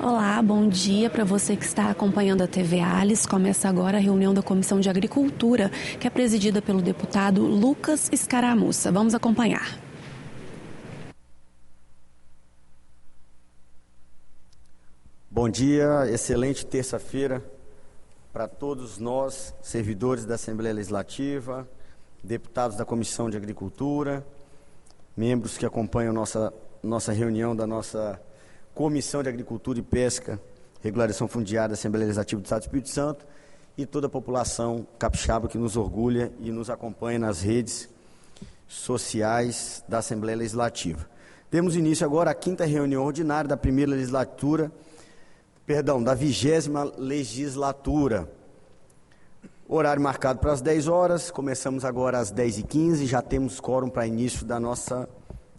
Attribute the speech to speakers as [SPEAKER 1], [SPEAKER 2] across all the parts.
[SPEAKER 1] Olá, bom dia para você que está acompanhando a TV Alice. Começa agora a reunião da Comissão de Agricultura, que é presidida pelo deputado Lucas Escaramuça. Vamos acompanhar.
[SPEAKER 2] Bom dia, excelente terça-feira para todos nós, servidores da Assembleia Legislativa, deputados da Comissão de Agricultura, membros que acompanham nossa reunião da nossa Comissão de Agricultura e Pesca, Regularização Fundiária da Assembleia Legislativa do Estado do Espírito Santo e toda a população capixaba que nos orgulha e nos acompanha nas redes sociais da Assembleia Legislativa. Temos início agora a 5ª reunião ordinária da 20ª legislatura. Horário marcado para as 10 horas, começamos agora às 10h15, já temos quórum para início da nossa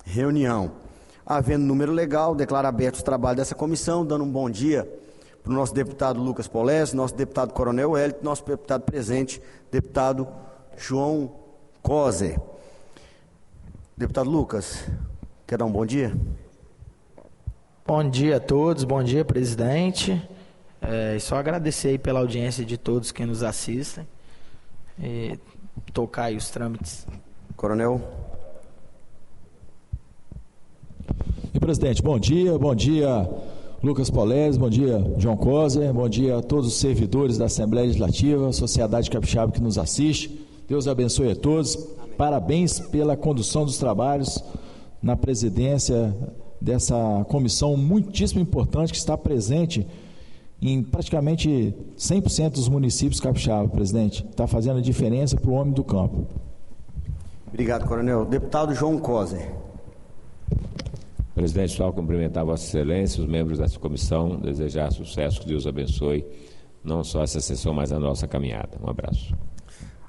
[SPEAKER 2] reunião. Havendo número legal, declaro aberto os trabalhos dessa comissão, dando um bom dia para o nosso deputado Lucas Polese, nosso deputado Coronel Wellington, nosso deputado presente, deputado João Coser. Deputado Lucas, quer dar um bom dia?
[SPEAKER 3] Bom dia a todos, bom dia, presidente. Só agradecer aí pela audiência de todos que nos assistem e tocar aí os trâmites.
[SPEAKER 2] Coronel.
[SPEAKER 4] E presidente, bom dia Lucas Polese, bom dia João Coser, bom dia a todos os servidores da Assembleia Legislativa, a sociedade capixaba que nos assiste. Deus abençoe a todos. Amém. Parabéns pela condução dos trabalhos na presidência dessa comissão muitíssimo importante que está presente em praticamente 100% dos municípios capixaba, presidente. Está fazendo a diferença para o homem do campo.
[SPEAKER 2] Obrigado, Coronel. Deputado João Coser.
[SPEAKER 5] Presidente, só cumprimentar Vossa Excelência, os membros dessa comissão, desejar sucesso, que Deus abençoe, não só essa sessão, mas a nossa caminhada. Um abraço.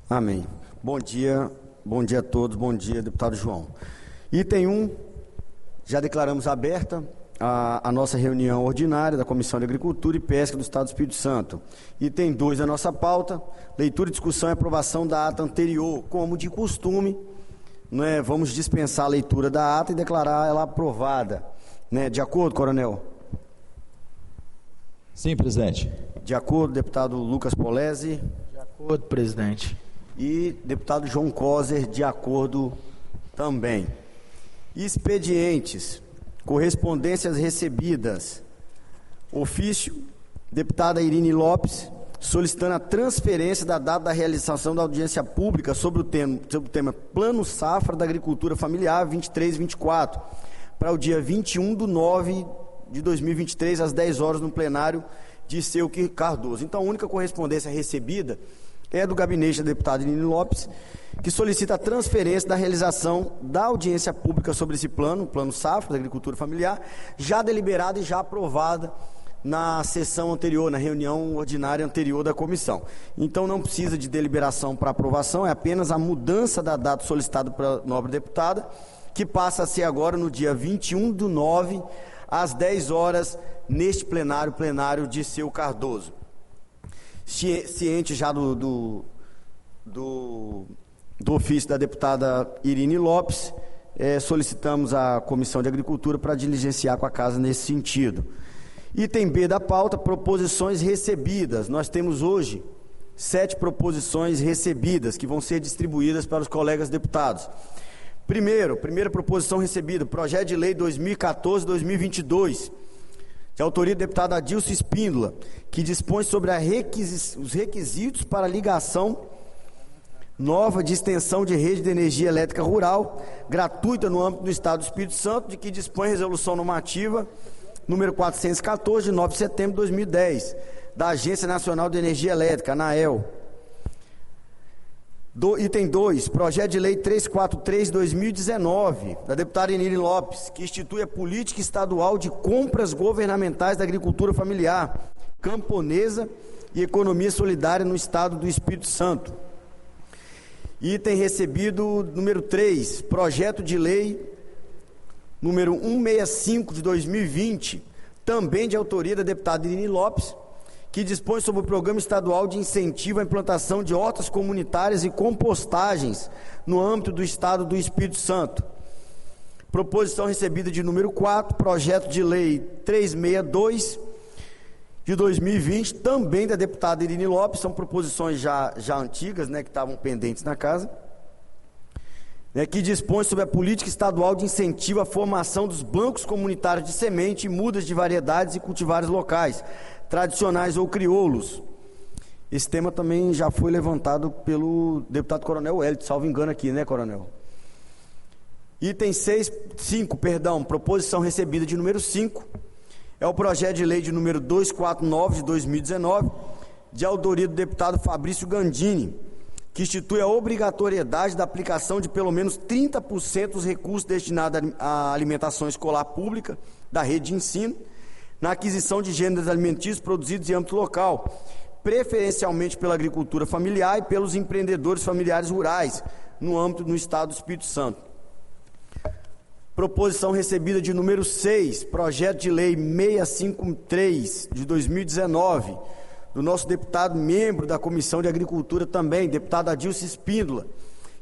[SPEAKER 2] Amém. Bom dia a todos, bom dia, deputado João. Item 1, já declaramos aberta a nossa reunião ordinária da Comissão de Agricultura e Pesca do Estado do Espírito Santo. Item 2 da nossa pauta, leitura, discussão e aprovação da ata anterior, como de costume. Vamos dispensar a leitura da ata e declarar ela aprovada. De acordo, Coronel?
[SPEAKER 4] Sim, presidente.
[SPEAKER 2] De acordo, deputado Lucas Polese?
[SPEAKER 3] De acordo, presidente.
[SPEAKER 2] E deputado João Coser, de acordo também. Expedientes, correspondências recebidas. Ofício, deputada Irine Lopes, solicitando a transferência da data da realização da audiência pública sobre o tema Plano Safra da Agricultura Familiar 23-24, para o dia 21/9/2023, às 10 horas, no plenário de Seuque Cardoso. Então, a única correspondência recebida é do gabinete da deputada Irine Lopes, que solicita a transferência da realização da audiência pública sobre esse plano, o Plano Safra da Agricultura Familiar, já deliberada e já aprovada na sessão anterior, na reunião ordinária anterior da comissão. Então não precisa de deliberação para aprovação, é apenas a mudança da data solicitada pela nobre deputada, que passa a ser agora no dia 21/9, às 10 horas, neste plenário de Seu Cardoso. Ciente já do ofício da deputada Irine Lopes, solicitamos à Comissão de Agricultura para diligenciar com a casa nesse sentido. Item B da pauta, proposições recebidas. Nós temos hoje 7 proposições recebidas, que vão ser distribuídas para os colegas deputados. Primeira proposição recebida, projeto de lei 2014-2022, de autoria do deputado Adilson Espíndola, que dispõe sobre os requisitos para ligação nova de extensão de rede de energia elétrica rural, gratuita no âmbito do Estado do Espírito Santo, de que dispõe resolução normativa número 414, de 9 de setembro de 2010, da Agência Nacional de Energia Elétrica, ANAEL. Item 2, projeto de lei 343/2019, da deputada Irine Lopes, que institui a política estadual de compras governamentais da agricultura familiar, camponesa e economia solidária no Estado do Espírito Santo. Item recebido número 3, projeto de lei número 165 de 2020, também de autoria da deputada Irine Lopes, que dispõe sobre o Programa Estadual de Incentivo à Implantação de Hortas Comunitárias e Compostagens no âmbito do Estado do Espírito Santo. Proposição recebida de número 4, projeto de lei 362, de 2020, também da deputada Irine Lopes, são proposições já antigas, né, que estavam pendentes na casa, né, que dispõe sobre a política estadual de incentivo à formação dos bancos comunitários de semente e mudas de variedades e cultivares locais, tradicionais ou crioulos. Esse tema também já foi levantado pelo deputado Coronel Wellington, salvo engano aqui, né, Coronel? Item 5, proposição recebida de número 5, é o projeto de lei de número 249 de 2019, de autoria do deputado Fabrício Gandini, que institui a obrigatoriedade da aplicação de pelo menos 30% dos recursos destinados à alimentação escolar pública da rede de ensino, na aquisição de gêneros alimentícios produzidos em âmbito local, preferencialmente pela agricultura familiar e pelos empreendedores familiares rurais, no âmbito do Estado do Espírito Santo. Proposição recebida de número 6, projeto de lei 653 de 2019, do nosso deputado membro da Comissão de Agricultura também, deputado Adilson Espíndola,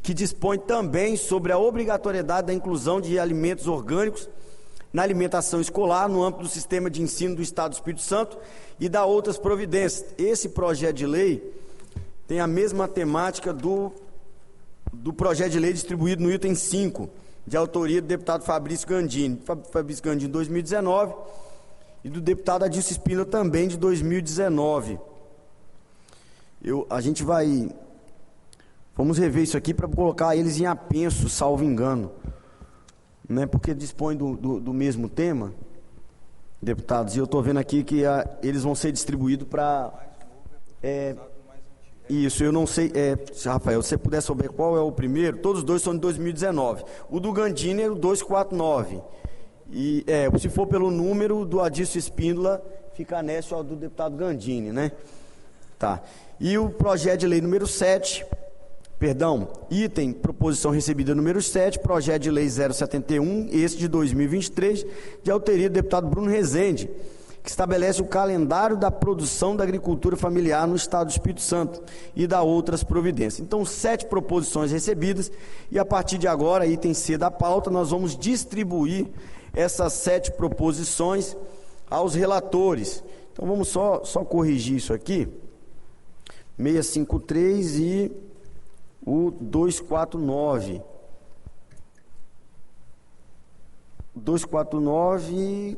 [SPEAKER 2] que dispõe também sobre a obrigatoriedade da inclusão de alimentos orgânicos na alimentação escolar no âmbito do sistema de ensino do Estado do Espírito Santo e da outras providências. Esse projeto de lei tem a mesma temática do projeto de lei distribuído no item 5, de autoria do deputado Fabrício Gandini, de 2019, e do deputado Adilson Espíndola também de 2019. Vamos rever isso aqui para colocar eles em apenso, salvo engano, né? Porque dispõe do mesmo tema, deputados, e eu estou vendo aqui que eles vão ser distribuídos para... Isso, eu não sei, Rafael, se você puder saber qual é o primeiro, todos os dois são de 2019. O do Gandini é o 249. E, se for pelo número do Adilson Espíndola, fica anexo ao do deputado Gandini, né? Tá. E o projeto de lei número 7, item, proposição recebida número 7, projeto de lei 071, esse de 2023, de autoria do deputado Bruno Rezende, que estabelece o calendário da produção da agricultura familiar no Estado do Espírito Santo e da outras providências. Então, 7 proposições recebidas e a partir de agora, item C da pauta, nós vamos distribuir essas 7 proposições aos relatores. Então, vamos só corrigir isso aqui. 653 e o 249. 249...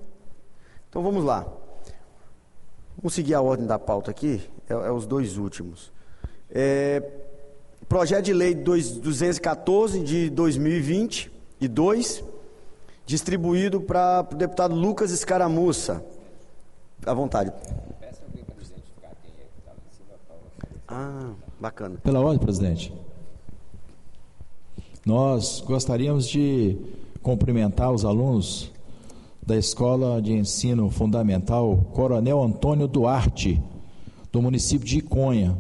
[SPEAKER 2] Então vamos lá, vamos seguir a ordem da pauta aqui, os dois últimos. Projeto de lei 214 de 2022, distribuído para o deputado Lucas Escaramuça. À vontade.
[SPEAKER 5] Peça alguém para identificar quem é que estava em cima da pauta.
[SPEAKER 2] Bacana.
[SPEAKER 4] Pela ordem, presidente. Nós gostaríamos de cumprimentar os alunos da Escola de Ensino Fundamental Coronel Antônio Duarte, do município de Iconha,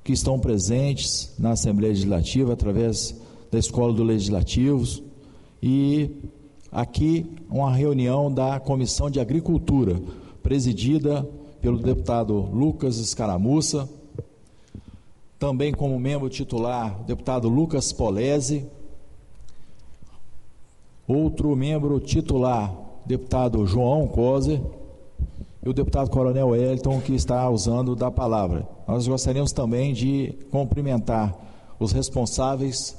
[SPEAKER 4] que estão presentes na Assembleia Legislativa através da Escola do Legislativos, e aqui uma reunião da Comissão de Agricultura, presidida pelo deputado Lucas Escaramuça, também como membro titular o deputado Lucas Polese, outro membro titular, deputado João Coser, e o deputado Coronel Wellington, que está usando da palavra. Nós gostaríamos também de cumprimentar os responsáveis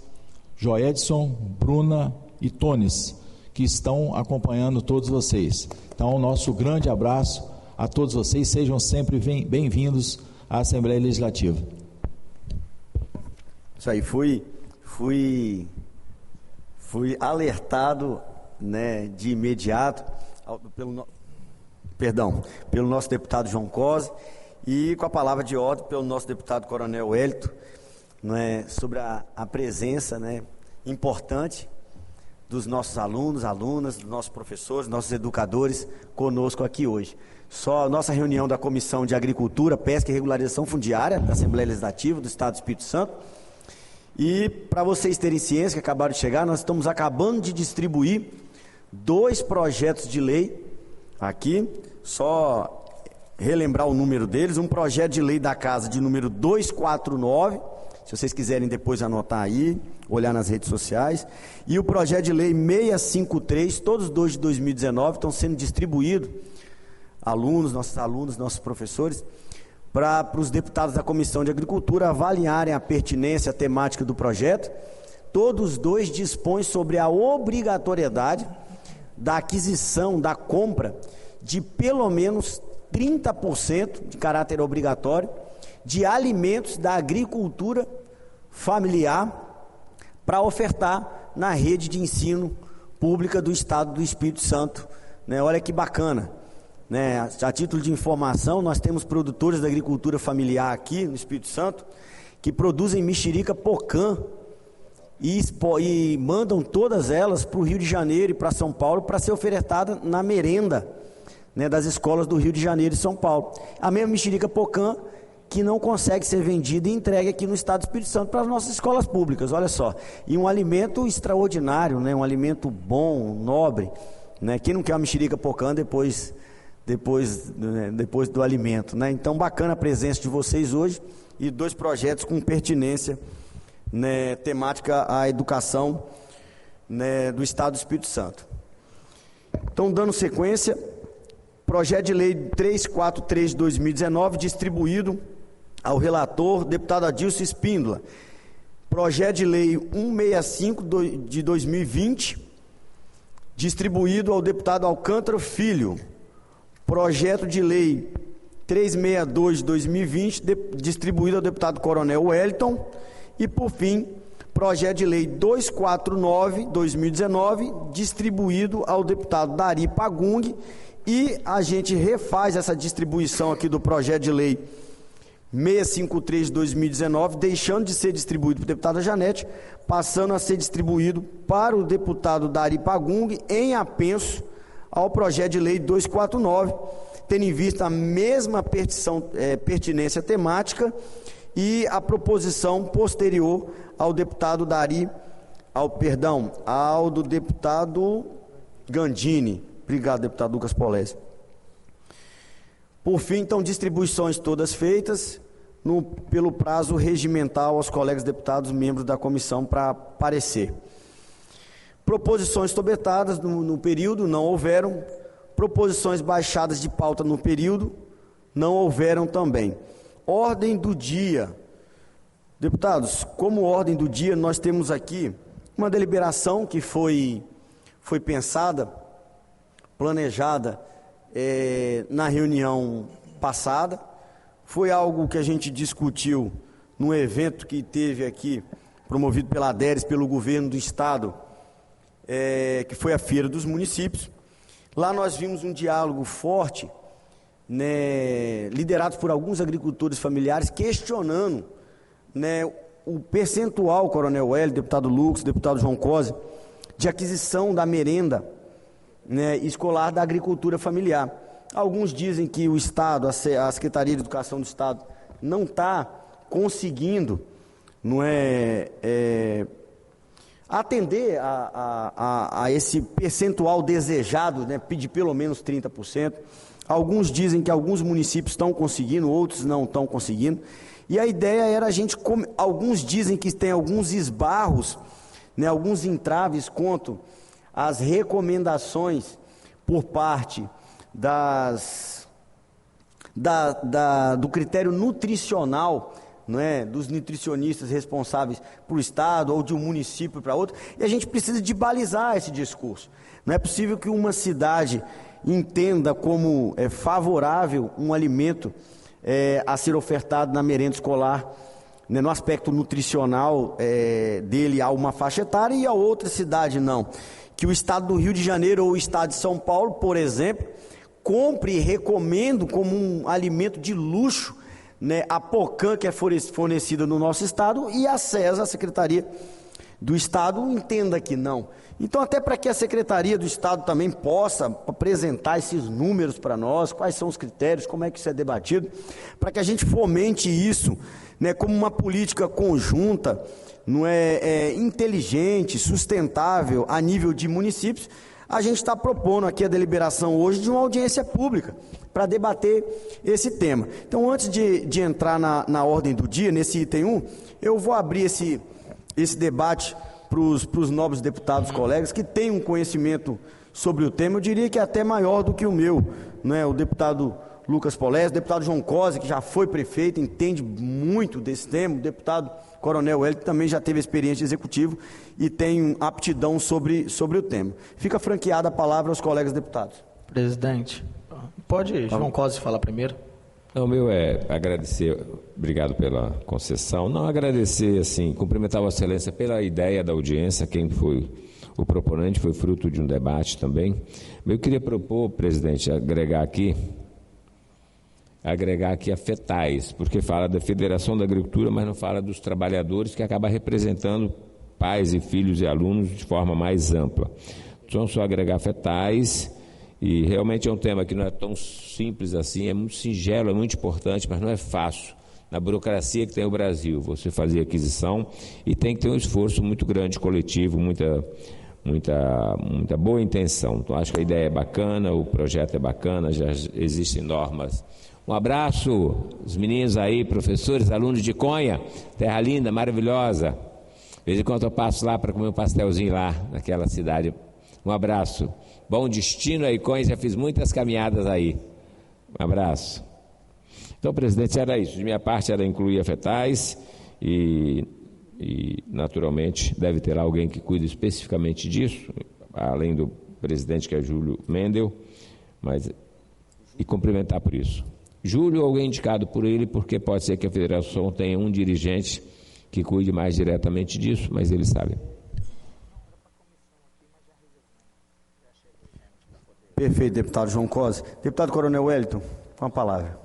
[SPEAKER 4] Joedson, Bruna e Tones, que estão acompanhando todos vocês. Então, nosso grande abraço a todos vocês, sejam sempre bem-vindos à Assembleia Legislativa.
[SPEAKER 2] Isso aí, fui alertado, né, de imediato pelo nosso deputado João Coser e com a palavra de ordem pelo nosso deputado Coronel Wellington, né, sobre a presença, né, importante dos nossos alunos, alunas, dos nossos professores, nossos educadores conosco aqui hoje. Só a nossa reunião da Comissão de Agricultura, Pesca e Regularização Fundiária da Assembleia Legislativa do Estado do Espírito Santo. E para vocês terem ciência, que acabaram de chegar, nós estamos acabando de distribuir 2 projetos de lei aqui, só relembrar o número deles, um projeto de lei da Casa de número 249, se vocês quiserem depois anotar aí, olhar nas redes sociais, e o projeto de lei 653, todos 2 de 2019, estão sendo distribuídos alunos, nossos professores, para os deputados da Comissão de Agricultura avaliarem a pertinência temática do projeto. Todos dois dispõem sobre a obrigatoriedade da aquisição, da compra de pelo menos 30% de caráter obrigatório de alimentos da agricultura familiar para ofertar na rede de ensino pública do Estado do Espírito Santo, né? Olha que bacana, né? A título de informação, nós temos produtores da agricultura familiar aqui no Espírito Santo que produzem mexerica pocã e mandam todas elas para o Rio de Janeiro e para São Paulo para ser ofertada na merenda, né, das escolas do Rio de Janeiro e São Paulo. A mesma mexerica pocã que não consegue ser vendida e entregue aqui no Estado do Espírito Santo para as nossas escolas públicas, olha só. E um alimento extraordinário, né, um alimento bom, nobre, né? Quem não quer uma mexerica pocã depois do alimento, né? Então, bacana a presença de vocês hoje e dois projetos com pertinência, né, temática à educação, né, do Estado do Espírito Santo. Então, dando sequência, projeto de lei 343 de 2019, distribuído ao relator, deputado Adilson Espíndola. Projeto de lei 165 de 2020, distribuído ao deputado Alcântara Filho. Projeto de lei 362 de 2020, distribuído ao deputado Coronel Wellington. E, por fim, projeto de lei 249 de 2019, distribuído ao deputado Dari Pagung. E a gente refaz essa distribuição aqui do projeto de lei 653 de 2019, deixando de ser distribuído para o deputado Janete, passando a ser distribuído para o deputado Dari Pagung, em apenso ao projeto de lei 249, tendo em vista a mesma pertinência temática e a proposição posterior ao deputado ao do deputado Gandini. Obrigado, deputado Lucas Polezi. Por fim, então, distribuições todas feitas pelo prazo regimental aos colegas deputados, membros da comissão, para parecer. Proposições sobretadas no período, não houveram. Proposições baixadas de pauta no período, não houveram também. Ordem do dia. Deputados, como ordem do dia, nós temos aqui uma deliberação que foi pensada, planejada na reunião passada. Foi algo que a gente discutiu num evento que teve aqui, promovido pela ADERES, pelo governo do Estado, que foi a Feira dos Municípios. Lá nós vimos um diálogo forte, né, liderado por alguns agricultores familiares, questionando, né, o percentual, Coronel Wellington, deputado Lucas, deputado João Cosa, de aquisição da merenda, né, escolar da agricultura familiar. Alguns dizem que o Estado, a Secretaria de Educação do Estado, não está conseguindo, atender a esse percentual desejado, né, de pelo menos 30%. Alguns dizem que alguns municípios estão conseguindo, outros não estão conseguindo. E a ideia era alguns dizem que tem alguns esbarros, né, alguns entraves quanto às recomendações por parte do critério nutricional, não é, dos nutricionistas responsáveis para o Estado ou de um município para outro, e a gente precisa de balizar esse discurso. Não é possível que uma cidade entenda como favorável um alimento a ser ofertado na merenda escolar, né, no aspecto nutricional dele a uma faixa etária, e a outra cidade não. Que o Estado do Rio de Janeiro ou o Estado de São Paulo, por exemplo, compre e recomendo como um alimento de luxo, né, a pocã que é fornecida no nosso Estado, e a SESA, a Secretaria do Estado, entenda que não. Então, até para que a Secretaria do Estado também possa apresentar esses números para nós, quais são os critérios, como é que isso é debatido, para que a gente fomente isso, né, como uma política conjunta, inteligente, sustentável a nível de municípios. A gente está propondo aqui a deliberação hoje de uma audiência pública para debater esse tema. Então, antes de entrar na ordem do dia, nesse item 1, eu vou abrir esse debate para os nobres deputados colegas que têm um conhecimento sobre o tema, eu diria que até maior do que o meu, né, o deputado Lucas Polés, o deputado João Cosa, que já foi prefeito, entende muito desse tema, o deputado Coronel Wellington também já teve experiência executiva e tem aptidão sobre o tema. Fica franqueada a palavra aos colegas deputados.
[SPEAKER 3] Presidente, pode João Cosa falar primeiro?
[SPEAKER 5] Não, o meu é agradecer, obrigado pela concessão. Não, agradecer, assim, cumprimentar Vossa Excelência pela ideia da audiência, quem foi o proponente, foi fruto de um debate também. Eu queria propor, presidente, agregar aqui a FETAIS, porque fala da Federação da Agricultura, mas não fala dos trabalhadores, que acaba representando pais e filhos e alunos de forma mais ampla. Então, só agregar FETAIS. E realmente é um tema que não é tão simples assim, é muito singelo, é muito importante, mas não é fácil. Na burocracia que tem o Brasil, você fazer aquisição e tem que ter um esforço muito grande, coletivo, muita boa intenção. Então, acho que a ideia é bacana, o projeto é bacana, já existem normas. Um abraço, os meninos aí, professores, alunos de Conha, terra linda, maravilhosa. De vez em quando eu passo lá para comer um pastelzinho lá, naquela cidade. Um abraço. Bom destino aí, Conha, já fiz muitas caminhadas aí. Um abraço. Então, presidente, era isso. De minha parte, era incluir a FETAIS e naturalmente, deve ter lá alguém que cuide especificamente disso, além do presidente, que é Júlio Mendel, e cumprimentar por isso. Júlio, alguém indicado por ele, porque pode ser que a federação tenha um dirigente que cuide mais diretamente disso, mas ele sabe.
[SPEAKER 2] Perfeito, deputado João Cosa. Deputado Coronel Wellington, com a palavra.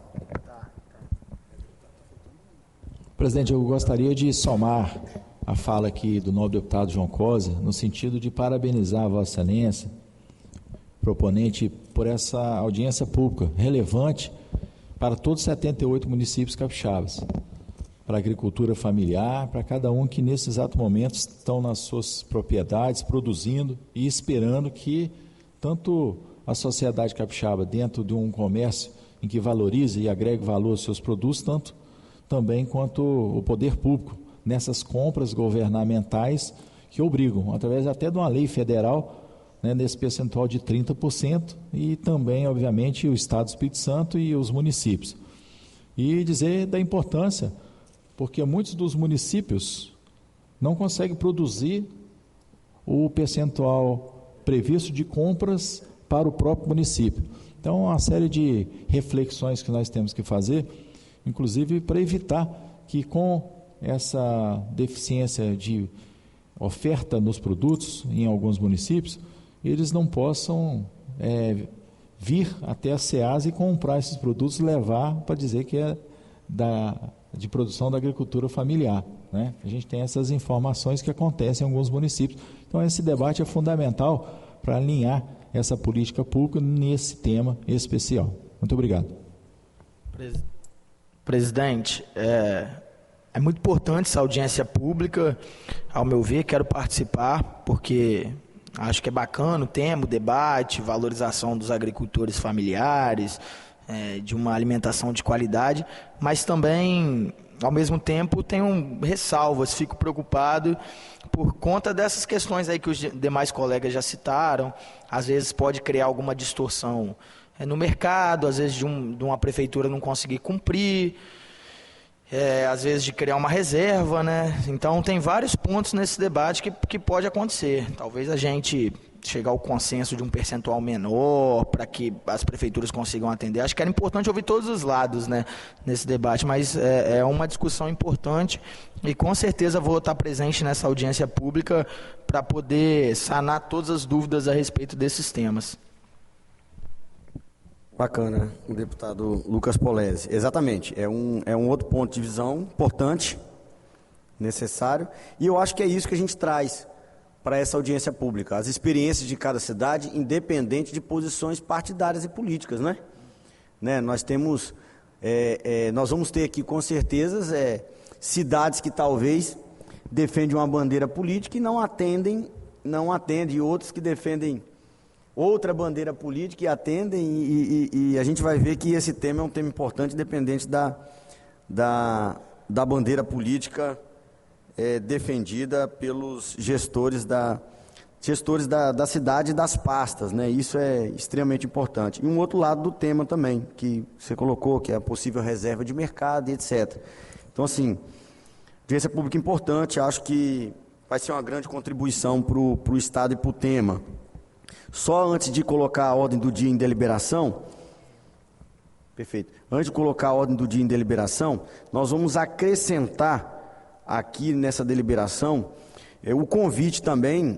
[SPEAKER 4] Presidente, eu gostaria de somar a fala aqui do nobre deputado João Cosa, no sentido de parabenizar a Vossa Excelência, proponente, por essa audiência pública relevante para todos os 78 municípios capixabas, para a agricultura familiar, para cada um que nesse exato momento estão nas suas propriedades, produzindo e esperando que tanto a sociedade capixaba, dentro de um comércio em que valorize e agregue valor aos seus produtos, tanto também quanto o poder público, nessas compras governamentais que obrigam, através até de uma lei federal, né, nesse percentual de 30%, e também, obviamente, o Estado do Espírito Santo e os municípios. E dizer da importância, porque muitos dos municípios não conseguem produzir o percentual previsto de compras para o próprio município. Então, uma série de reflexões que nós temos que fazer, inclusive para evitar que com essa deficiência de oferta nos produtos em alguns municípios, eles não possam vir até a SEASA e comprar esses produtos e levar para dizer que é de produção da agricultura familiar, né? A gente tem essas informações que acontecem em alguns municípios. Então, esse debate é fundamental para alinhar essa política pública nesse tema especial. Muito obrigado.
[SPEAKER 3] Presidente, é muito importante essa audiência pública. Ao meu ver, quero participar, porque acho que é bacana o tema, o debate, valorização dos agricultores familiares, de uma alimentação de qualidade, mas também, ao mesmo tempo, tenho ressalvas, fico preocupado por conta dessas questões aí que os demais colegas já citaram. Às vezes pode criar alguma distorção no mercado, às vezes de uma prefeitura não conseguir cumprir, às vezes de criar uma reserva, né? Então tem vários pontos nesse debate que pode acontecer. Talvez a gente chegar ao consenso de um percentual menor para que as prefeituras consigam atender. Acho que era importante ouvir todos os lados, né, nesse debate, mas é uma discussão importante e com certeza vou estar presente nessa audiência pública para poder sanar todas as dúvidas a respeito desses temas.
[SPEAKER 2] Bacana, o deputado Lucas Polesi. Exatamente, é um outro ponto de visão importante, necessário, e eu acho que é isso que a gente traz para essa audiência pública, as experiências de cada cidade, independente de posições partidárias e políticas, né? Nós temos, nós vamos ter aqui com certeza cidades que talvez defendem uma bandeira política e não atendem, e outros que defendem outra bandeira política e atendem, e a gente vai ver que esse tema é um tema importante, independente da bandeira política defendida pelos gestores da gestores da cidade e das pastas, né? Isso é extremamente importante. E um outro lado do tema também, que você colocou, que é a possível reserva de mercado e etc. Então, assim, audiência pública importante, acho que vai ser uma grande contribuição para o Estado e para o tema. Só antes de colocar a ordem do dia em deliberação, perfeito, antes de colocar a ordem do dia em deliberação, nós vamos acrescentar aqui nessa deliberação o convite também,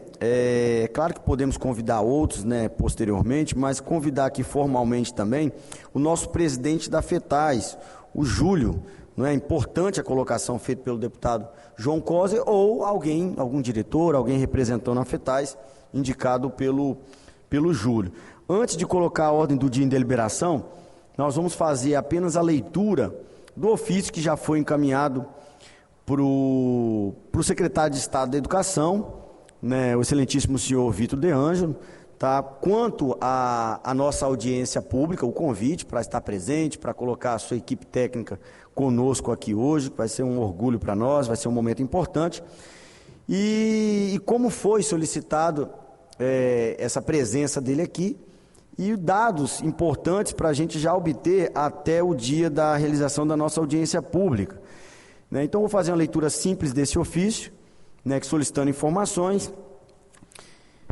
[SPEAKER 2] claro que podemos convidar outros, né, posteriormente, mas convidar aqui formalmente também o nosso presidente da FETAS, o Júlio. Não é importante a colocação feita pelo deputado João Coser ou algum diretor, alguém representando a FETAS, indicado pelo Júlio. Antes de colocar a ordem do dia em deliberação, nós vamos fazer apenas a leitura do ofício que já foi encaminhado para o secretário de Estado da Educação, né, o excelentíssimo senhor Vitor De Ângelo, tá? Quanto à nossa audiência pública, o convite para estar presente, para colocar a sua equipe técnica conosco aqui hoje, que vai ser um orgulho para nós, vai ser um momento importante. E como foi solicitado essa presença dele aqui, e dados importantes para a gente já obter até o dia da realização da nossa audiência pública. Né? Então, vou fazer uma leitura simples desse ofício, né, solicitando informações,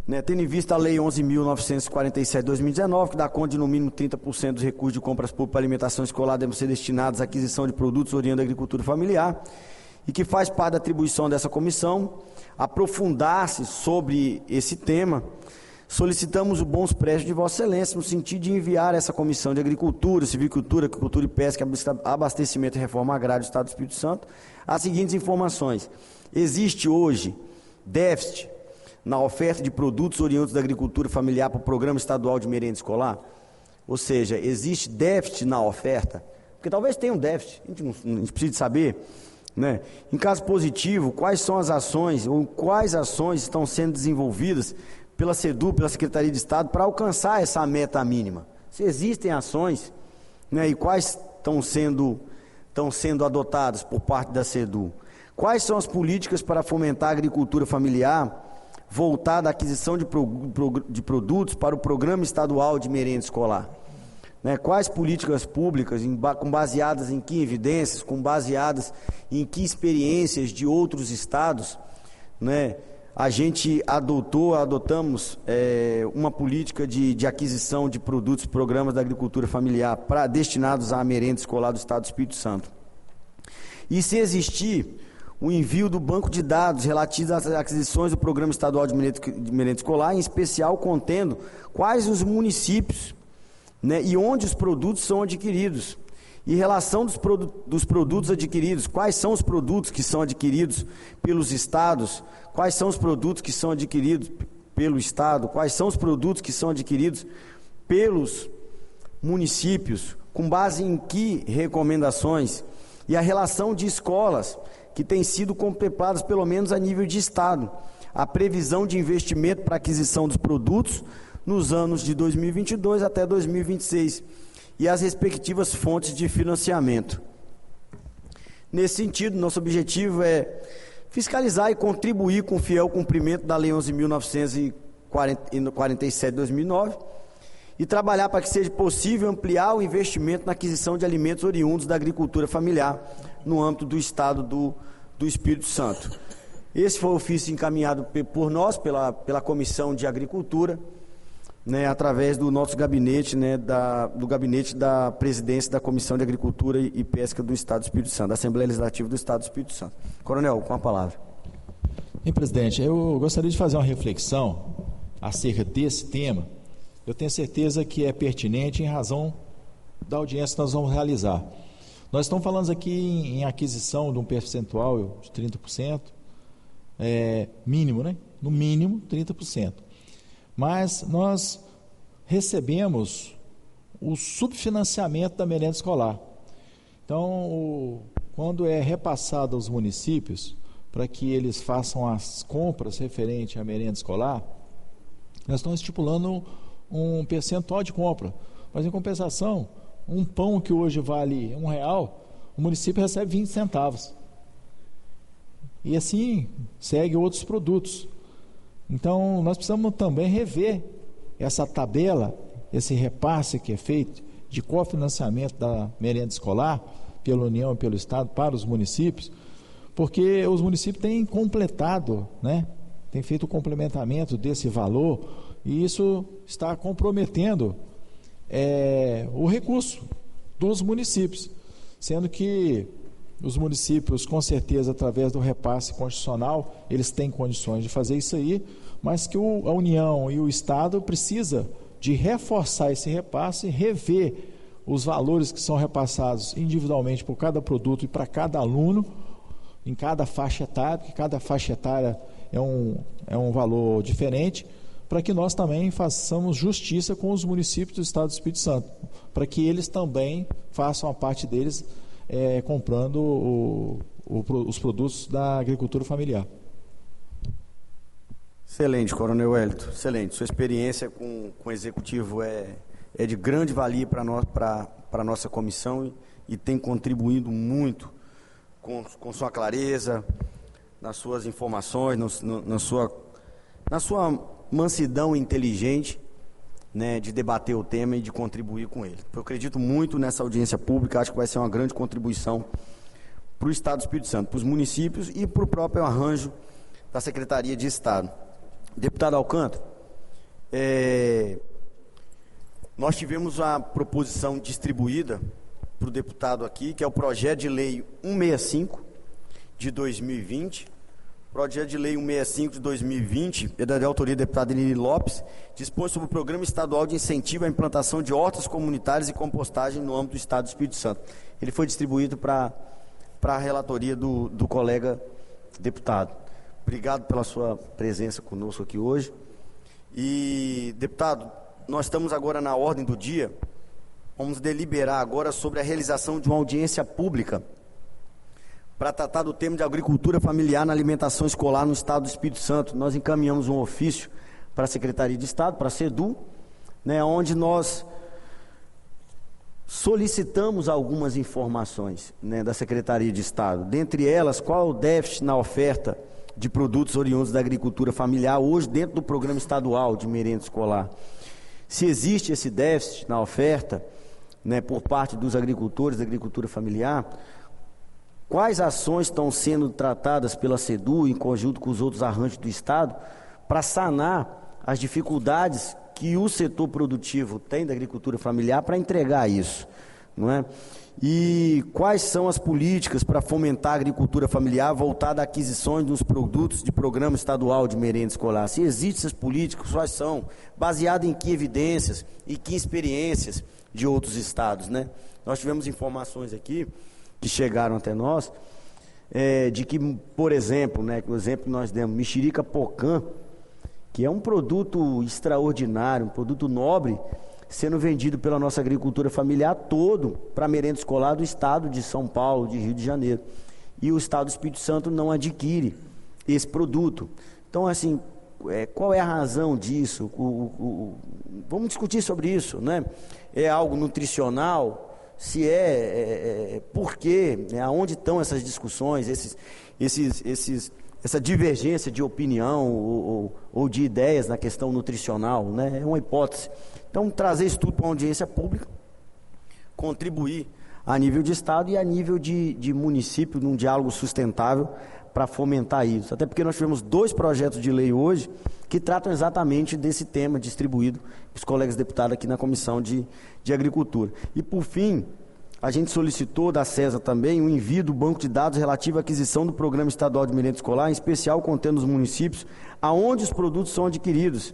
[SPEAKER 2] né, tendo em vista a Lei 11.947 de 2019, que dá conta de no mínimo 30% dos recursos de compras públicas para alimentação escolar devem ser destinados à aquisição de produtos oriundos da agricultura familiar, e que faz parte da atribuição dessa comissão aprofundar-se sobre esse tema. Solicitamos o bons prestes de Vossa Excelência no sentido de enviar essa Comissão de Agricultura, Silvicultura, Agricultura e Pesca, Abastecimento e Reforma Agrária do Estado do Espírito Santo as seguintes informações. Existe hoje déficit na oferta de produtos oriundos da agricultura familiar para o Programa Estadual de Merenda Escolar? Ou seja, existe déficit na oferta? Porque talvez tenha um déficit, a gente precisa saber, né? Em caso positivo, quais são as ações ou quais ações estão sendo desenvolvidas pela SEDU, pela Secretaria de Estado, para alcançar essa meta mínima? Se existem ações, né, e quais estão sendo adotadas por parte da SEDU? Quais são as políticas para fomentar a agricultura familiar voltada à aquisição de produtos para o Programa Estadual de Merenda Escolar? Né, quais políticas públicas, baseadas em que evidências, em que experiências de outros estados, né, a gente adotamos uma política de aquisição de produtos, programas da agricultura familiar destinados à merenda escolar do Estado do Espírito Santo. E se existir o envio do banco de dados relativos às aquisições do Programa Estadual de Merenda Escolar, em especial contendo quais os municípios, né, e onde os produtos são adquiridos. Em relação dos produtos adquiridos, quais são os produtos que são adquiridos pelos estados, quais são os produtos que são adquiridos pelo estado, quais são os produtos que são adquiridos pelos municípios, com base em que recomendações, e a relação de escolas que têm sido contempladas pelo menos a nível de estado, a previsão de investimento para aquisição dos produtos nos anos de 2022 até 2026, e as respectivas fontes de financiamento. Nesse sentido, nosso objetivo é fiscalizar e contribuir com o fiel cumprimento da Lei 11.947 de 2009 e trabalhar para que seja possível ampliar o investimento na aquisição de alimentos oriundos da agricultura familiar no âmbito do Estado do Espírito Santo. Esse foi o ofício encaminhado por nós, pela Comissão de Agricultura, né, através do nosso gabinete, né, do gabinete da presidência da Comissão de Agricultura e Pesca do Estado do Espírito Santo, da Assembleia Legislativa do Estado do Espírito Santo. Coronel, com a palavra.
[SPEAKER 4] Bem, presidente, eu gostaria de fazer uma reflexão acerca desse tema. Eu tenho certeza que é pertinente em razão da audiência que nós vamos realizar. Nós estamos falando aqui em aquisição de um percentual de 30%, mínimo, né? No mínimo 30%. Mas nós recebemos o subfinanciamento da merenda escolar. Então, quando é repassado aos municípios para que eles façam as compras referentes à merenda escolar, nós estamos estipulando um percentual de compra. Mas, em compensação, um pão que hoje vale R$1, o município recebe 20 centavos. E assim segue outros produtos. Então, nós precisamos também rever essa tabela, esse repasse que é feito de cofinanciamento da merenda escolar, pela União e pelo Estado, para os municípios, porque os municípios têm completado, né, têm feito o complementamento desse valor, e isso está comprometendo o recurso dos municípios, sendo que os municípios, com certeza, através do repasse constitucional, eles têm condições de fazer isso aí, mas que a União e o Estado precisa de reforçar esse repasse, rever os valores que são repassados individualmente por cada produto e para cada aluno, em cada faixa etária, porque cada faixa etária é um valor diferente, para que nós também façamos justiça com os municípios do Estado do Espírito Santo, para que eles também façam a parte deles comprando os produtos da agricultura familiar.
[SPEAKER 2] Excelente, Coronel Wellington, excelente. Sua experiência com o Executivo é de grande valia para a nossa comissão e tem contribuído muito com sua clareza, nas suas informações, na sua mansidão inteligente, né, de debater o tema e de contribuir com ele. Eu acredito muito nessa audiência pública, acho que vai ser uma grande contribuição para o Estado do Espírito Santo, para os municípios e para o próprio arranjo da Secretaria de Estado. Deputado Alcântara, nós tivemos a proposição distribuída para o deputado aqui, que é o projeto de lei 165 de 2020. O projeto de lei 165 de 2020, é da autoria do deputado Irini Lopes, dispõe sobre o Programa Estadual de Incentivo à Implantação de Hortas Comunitárias e Compostagem no âmbito do Estado do Espírito Santo. Ele foi distribuído para a relatoria do colega deputado. Obrigado pela sua presença conosco aqui hoje. E, deputado, nós estamos agora na ordem do dia, vamos deliberar agora sobre a realização de uma audiência pública para tratar do tema de agricultura familiar na alimentação escolar no Estado do Espírito Santo. Nós encaminhamos um ofício para a Secretaria de Estado, para a SEDU, né, onde nós solicitamos algumas informações, né, da Secretaria de Estado. Dentre elas, qual é o déficit na oferta de produtos oriundos da agricultura familiar hoje dentro do programa estadual de merenda escolar. Se existe esse déficit na oferta, né, por parte dos agricultores da agricultura familiar, quais ações estão sendo tratadas pela SEDU em conjunto com os outros arranjos do Estado para sanar as dificuldades que o setor produtivo tem da agricultura familiar para entregar isso, não é? E quais são as políticas para fomentar a agricultura familiar voltada à aquisição dos produtos de programa estadual de merenda escolar? Se existem essas políticas, quais são? Baseadas em que evidências e que experiências de outros estados, né? Nós tivemos informações aqui que chegaram até nós, de que, por exemplo, né, o exemplo que nós demos, mexerica pocã, que é um produto extraordinário, um produto nobre, sendo vendido pela nossa agricultura familiar todo para a merenda escolar do estado de São Paulo, de Rio de Janeiro. E o Estado do Espírito Santo não adquire esse produto. Então, assim, qual é a razão disso? Vamos discutir sobre isso, né? É algo nutricional? Se por quê? Aonde estão essas discussões, essa divergência de opinião ou de ideias na questão nutricional, né? É uma hipótese. Então, trazer isso tudo para uma audiência pública, contribuir a nível de Estado e a nível de município, num diálogo sustentável para fomentar isso. Até porque nós tivemos 2 projetos de lei hoje que tratam exatamente desse tema, distribuído para os colegas deputados aqui na Comissão de Agricultura. E, por fim, a gente solicitou da CESA também o envio do banco de dados relativo à aquisição do Programa Estadual de Merenda Escolar, em especial contendo os municípios aonde os produtos são adquiridos,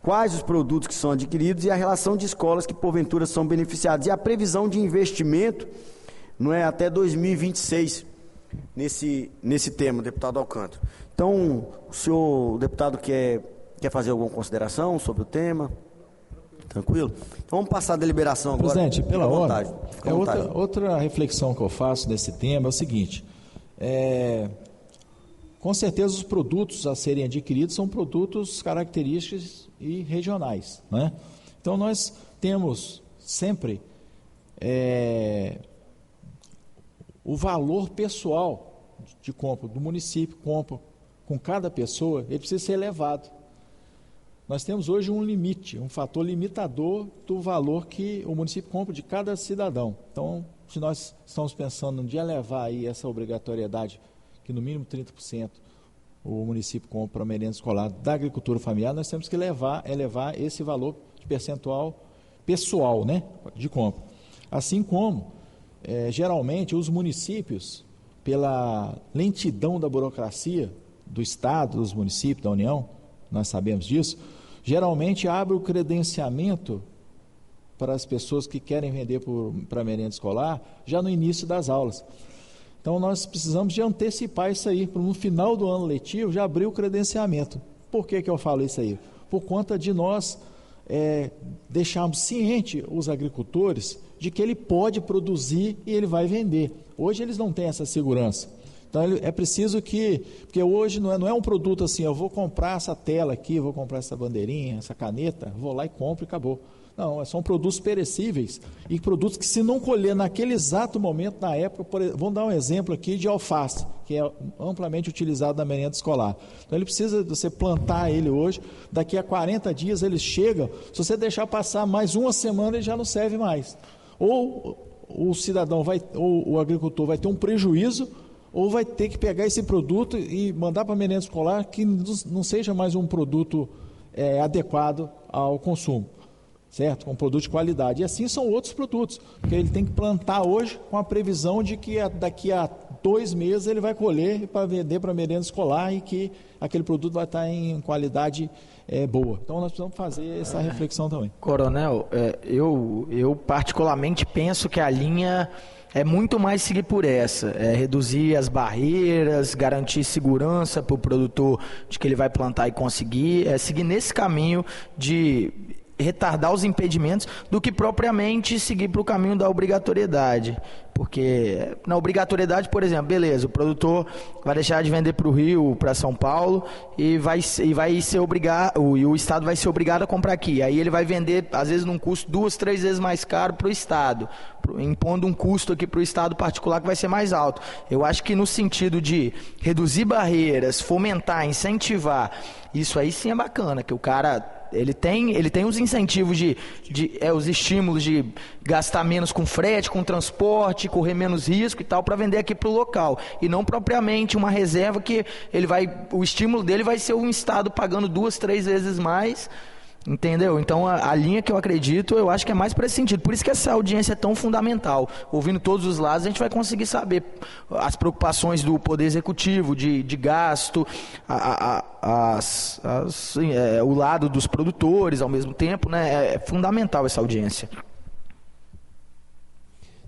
[SPEAKER 2] quais os produtos que são adquiridos e a relação de escolas que porventura são beneficiadas e a previsão de investimento, não é, até 2026 nesse tema, deputado Alcântara. Então, o deputado quer fazer alguma consideração sobre o tema? Tranquilo? Então vamos passar a deliberação agora.
[SPEAKER 4] Presidente, pela ordem, outra reflexão que eu faço nesse tema é o seguinte: com certeza os produtos a serem adquiridos são produtos característicos e regionais, né? Então nós temos sempre o valor pessoal de compra do município, compra com cada pessoa, ele precisa ser elevado. Nós temos hoje um limite, um fator limitador do valor que o município compra de cada cidadão. Então, se nós estamos pensando de elevar aí essa obrigatoriedade, que no mínimo 30% o município compra para merenda escolar da agricultura familiar, nós temos que elevar esse valor de percentual pessoal, né, de compra. Assim como, geralmente, os municípios, pela lentidão da burocracia do Estado, dos municípios, da União, nós sabemos disso, geralmente abre o credenciamento para as pessoas que querem vender para merenda escolar já no início das aulas. Então nós precisamos de antecipar isso aí, para no final do ano letivo já abrir o credenciamento. Por que eu falo isso aí? Por conta de nós deixarmos ciente os agricultores de que ele pode produzir e ele vai vender. Hoje eles não têm essa segurança. Então é preciso porque hoje não é um produto assim, eu vou comprar essa tela aqui, vou comprar essa bandeirinha, essa caneta, vou lá e compro e acabou. Não, são produtos perecíveis e produtos que se não colher naquele exato momento, na época, vamos dar um exemplo aqui de alface, que é amplamente utilizado na merenda escolar. Então ele precisa você plantar ele hoje, daqui a 40 dias ele chega, se você deixar passar mais uma semana ele já não serve mais. Ou o cidadão ou o agricultor vai ter um prejuízo, ou vai ter que pegar esse produto e mandar para a merenda escolar que não seja mais um produto adequado ao consumo, certo? Um produto de qualidade. E assim são outros produtos, porque ele tem que plantar hoje com a previsão de que daqui a 2 meses ele vai colher para vender para a merenda escolar e que aquele produto vai estar em qualidade boa. Então nós precisamos fazer essa reflexão também.
[SPEAKER 3] Coronel, eu particularmente penso que a linha é muito mais seguir por essa, reduzir as barreiras, garantir segurança para o produtor de que ele vai plantar e conseguir, seguir nesse caminho de retardar os impedimentos do que propriamente seguir para o caminho da obrigatoriedade. Porque na obrigatoriedade, por exemplo, beleza, o produtor vai deixar de vender para o Rio, para São Paulo e vai ser obrigado, e o Estado vai ser obrigado a comprar aqui. Aí ele vai vender, às vezes, num custo 2, 3 vezes mais caro para o Estado, impondo um custo aqui para o Estado particular que vai ser mais alto. Eu acho que no sentido de reduzir barreiras, fomentar, incentivar, isso aí sim é bacana, que o cara ele tem os incentivos os estímulos de gastar menos com frete, com transporte, correr menos risco e tal, para vender aqui para o local, e não propriamente uma reserva que o estímulo dele vai ser um Estado pagando 2, 3 vezes mais, entendeu? Então a linha que eu acredito, eu acho que é mais para esse sentido, por isso que essa audiência é tão fundamental. Ouvindo todos os lados, a gente vai conseguir saber as preocupações do Poder Executivo, de gasto, o lado dos produtores ao mesmo tempo, né? É fundamental essa audiência.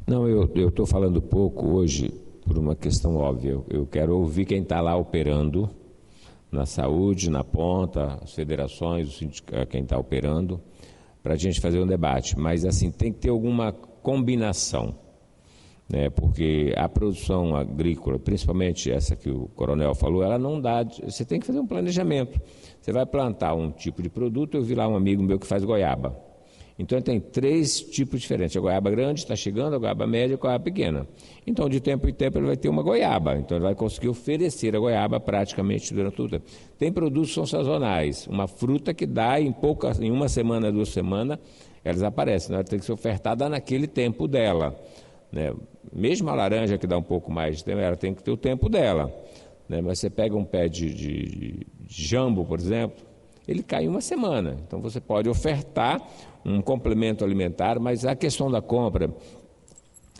[SPEAKER 5] Não, eu estou falando pouco hoje por uma questão óbvia. Eu quero ouvir quem está lá operando na saúde, na ponta, as federações, quem está operando, para a gente fazer um debate. Mas, assim, tem que ter alguma combinação, né? Porque a produção agrícola, principalmente essa que o coronel falou, ela não dá. Você tem que fazer um planejamento. Você vai plantar um tipo de produto, eu vi lá um amigo meu que faz goiaba. Então, tem 3 tipos diferentes. A goiaba grande está chegando, a goiaba média e a goiaba pequena. Então, de tempo em tempo, ele vai ter uma goiaba. Então, ele vai conseguir oferecer a goiaba praticamente durante todo o tempo. Tem produtos que são sazonais. Uma fruta que dá em uma semana, 2 semanas, elas aparecem. Ela tem que ser ofertada naquele tempo dela, né? Mesmo a laranja, que dá um pouco mais de tempo, ela tem que ter o tempo dela, né? Mas você pega um pé de jambo, por exemplo, ele cai em uma semana. Então, você pode ofertar um complemento alimentar, mas a questão da compra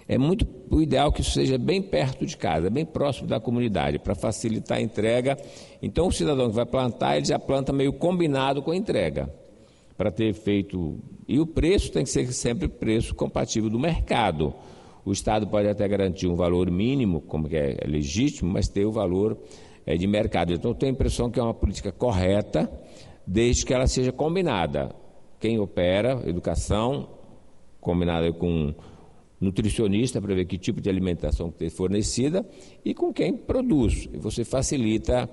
[SPEAKER 5] é muito o ideal que isso seja bem perto de casa, bem próximo da comunidade, para facilitar a entrega. Então, o cidadão que vai plantar, ele já planta meio combinado com a entrega, para ter feito. E o preço tem que ser sempre preço compatível do mercado. O Estado pode até garantir um valor mínimo, como que é legítimo, mas ter o valor de mercado. Então, eu tenho a impressão que é uma política correta, desde que ela seja combinada. Quem opera, educação, combinada com nutricionista para ver que tipo de alimentação que tem fornecida e com quem produz. E você facilita.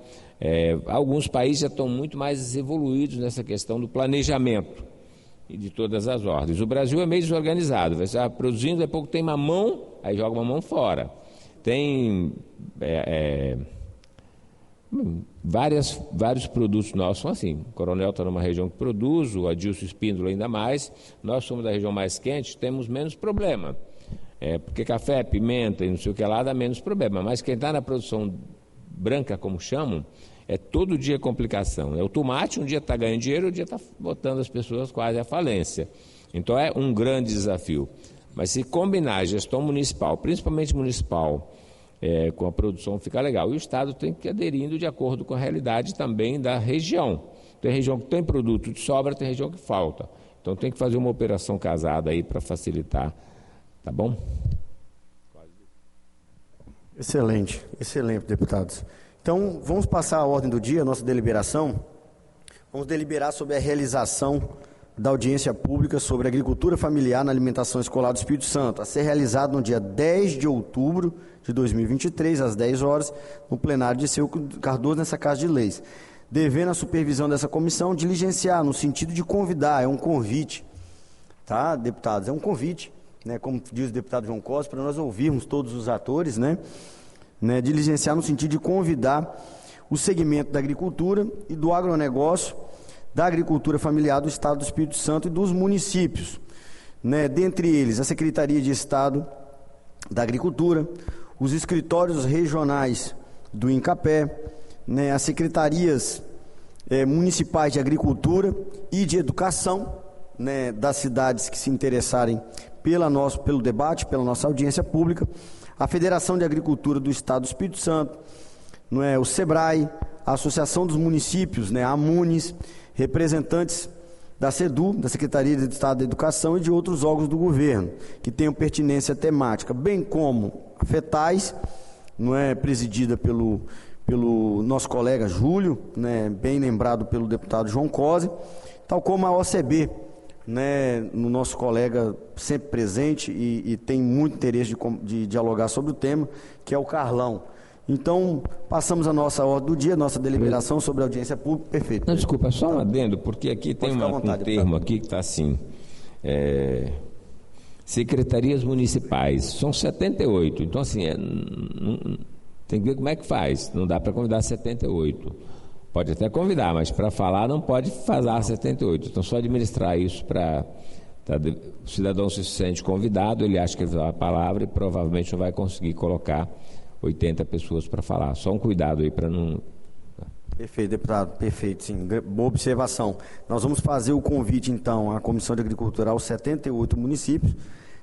[SPEAKER 5] Alguns países já estão muito mais evoluídos nessa questão do planejamento e de todas as ordens. O Brasil é meio desorganizado. Vai estar produzindo, daqui a pouco tem mamão, aí joga mamão fora. Tem Vários produtos nossos são assim. O Coronel está numa região que produz, o Adilson Espíndola ainda mais. Nós somos da região mais quente, temos menos problema. Porque café, pimenta e não sei o que lá dá menos problema. Mas quem está na produção branca, como chamam, todo dia complicação. O tomate um dia está ganhando dinheiro, outro dia está botando as pessoas quase à falência. Então é um grande desafio. Mas se combinar a gestão municipal, principalmente municipal, com a produção, fica legal. E o Estado tem que ir aderindo de acordo com a realidade também da região. Tem região que tem produto de sobra, tem região que falta. Então tem que fazer uma operação casada aí para facilitar. Tá bom?
[SPEAKER 2] Excelente, deputados. Então, vamos passar a ordem do dia, a nossa deliberação. Vamos deliberar sobre a realização da audiência pública sobre agricultura familiar na alimentação escolar do Espírito Santo, a ser realizado no dia 10 de outubro de 2023, às 10 horas, no plenário de Seu Cardoso, nessa Casa de Leis. Devendo a supervisão dessa comissão diligenciar, no sentido de convidar, é um convite, tá, deputados? É um convite, né, como diz o deputado João Costa, para nós ouvirmos todos os atores, né, diligenciar no sentido de convidar o segmento da agricultura e do agronegócio, da agricultura familiar do Estado do Espírito Santo e dos municípios, né, dentre eles a Secretaria de Estado da Agricultura, os escritórios regionais do INCAPé, né, as secretarias municipais de agricultura e de educação, né, das cidades que se interessarem pelo debate, pela nossa audiência pública, a Federação de Agricultura do Estado do Espírito Santo, não é, o SEBRAE, a Associação dos Municípios, né, a AMUNES, representantes da SEDU, da Secretaria de Estado da Educação e de outros órgãos do governo, que tenham pertinência temática, bem como a FETAIS, não é, presidida pelo nosso colega Júlio, né, bem lembrado pelo deputado João Cosi, tal como a OCB, né, no nosso colega sempre presente e tem muito interesse de dialogar sobre o tema, que é o Carlão. Então, passamos a nossa ordem do dia, nossa deliberação sobre a audiência pública. Perfeito.
[SPEAKER 5] Não, desculpa, só um adendo, porque aqui tem um termo aqui que está assim, secretarias municipais, são 78, então assim, tem que ver como é que faz, não dá para convidar 78. Pode até convidar, mas para falar não pode fazer 78. Então, só administrar isso para... o cidadão se sente convidado, ele acha que ele vai dar a palavra e provavelmente não vai conseguir colocar 80 pessoas para falar. Só um cuidado aí para não...
[SPEAKER 2] Perfeito, deputado. Perfeito, sim. Boa observação. Nós vamos fazer o convite, então, à Comissão de Agricultura aos 78 municípios,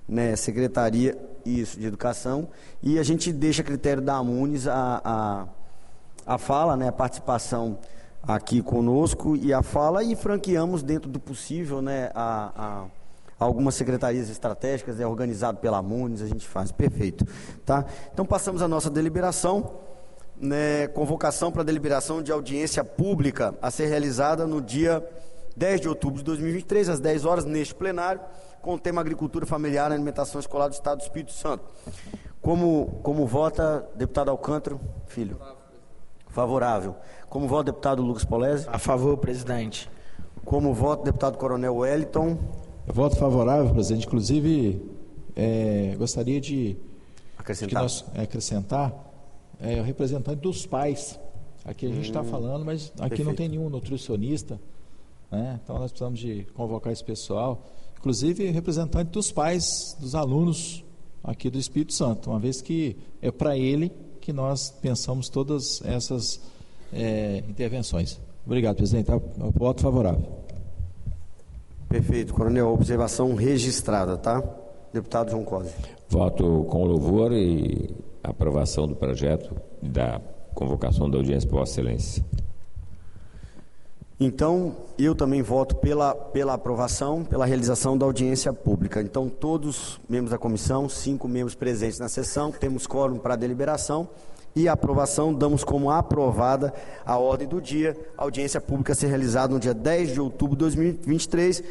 [SPEAKER 2] né, Secretaria de Educação, e a gente deixa a critério da AMUNES a fala, né, a participação aqui conosco e a fala, e franqueamos dentro do possível, né, algumas secretarias estratégicas, organizado pela AMUNES, a gente faz. Perfeito. Tá? Então passamos a nossa deliberação, né, convocação para deliberação de audiência pública a ser realizada no dia 10 de outubro de 2023, às 10 horas, neste plenário, com o tema Agricultura Familiar e Alimentação Escolar do Estado do Espírito Santo. Como vota, deputado Alcântara Filho? Favorável. Como vota, deputado Lucas Polese?
[SPEAKER 3] A favor, presidente.
[SPEAKER 2] Como vota, deputado Coronel Wellington?
[SPEAKER 4] Voto favorável, presidente. Inclusive, gostaria de acrescentar o representante dos pais. Aqui a gente está falando, mas aqui perfeito. Não tem nenhum nutricionista, né? Então nós precisamos de convocar esse pessoal. Inclusive, representante dos pais, dos alunos aqui do Espírito Santo, uma vez que é para ele que nós pensamos todas essas intervenções. Obrigado, presidente. Eu voto favorável.
[SPEAKER 2] Perfeito, coronel. Observação registrada, tá? Deputado João Cosi.
[SPEAKER 5] Voto com louvor e aprovação do projeto da convocação da audiência por Vossa Excelência.
[SPEAKER 2] Então, eu também voto pela aprovação, pela realização da audiência pública. Então, todos membros da comissão, 5 membros presentes na sessão, temos quórum para deliberação e aprovação, damos como aprovada a ordem do dia, a audiência pública a ser realizada no dia 10 de outubro de 2023,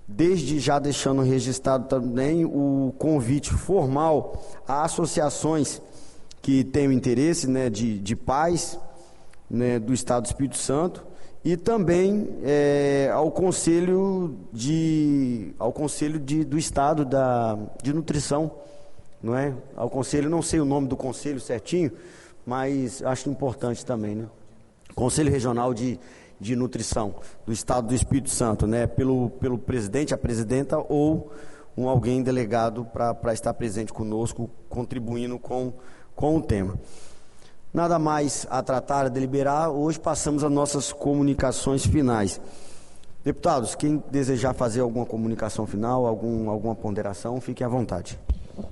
[SPEAKER 2] desde já deixando registrado também o convite formal a associações que tenham interesse, né, de pais, né, do Estado do Espírito Santo, e também ao Conselho do Estado de Nutrição, não é? Ao Conselho, não sei o nome do Conselho certinho, mas acho importante também, né? Conselho Regional de Nutrição do Estado do Espírito Santo, né, pelo presidente, a presidenta ou alguém delegado para estar presente conosco, contribuindo com o tema. Nada mais a tratar, a deliberar. Hoje passamos às nossas comunicações finais. Deputados, quem desejar fazer alguma comunicação final, alguma ponderação, fiquem à vontade.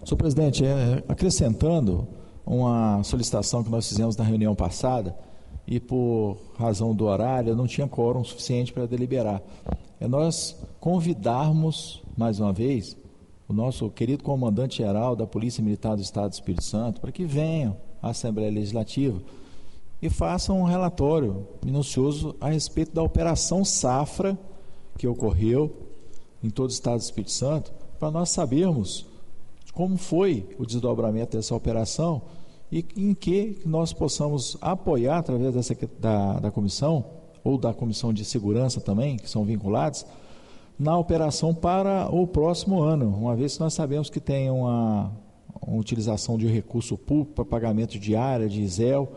[SPEAKER 4] Senhor presidente, acrescentando uma solicitação que nós fizemos na reunião passada, e por razão do horário não tinha quórum suficiente para deliberar. É nós convidarmos, mais uma vez, o nosso querido comandante-geral da Polícia Militar do Estado do Espírito Santo para que venham à Assembleia Legislativa e façam um relatório minucioso a respeito da Operação Safra que ocorreu em todo o Estado do Espírito Santo, para nós sabermos como foi o desdobramento dessa operação e em que nós possamos apoiar, através da comissão, ou da Comissão de Segurança também, que são vinculados, na operação para o próximo ano, uma vez que nós sabemos que tem uma utilização de recurso público para pagamento de área, de ISEL,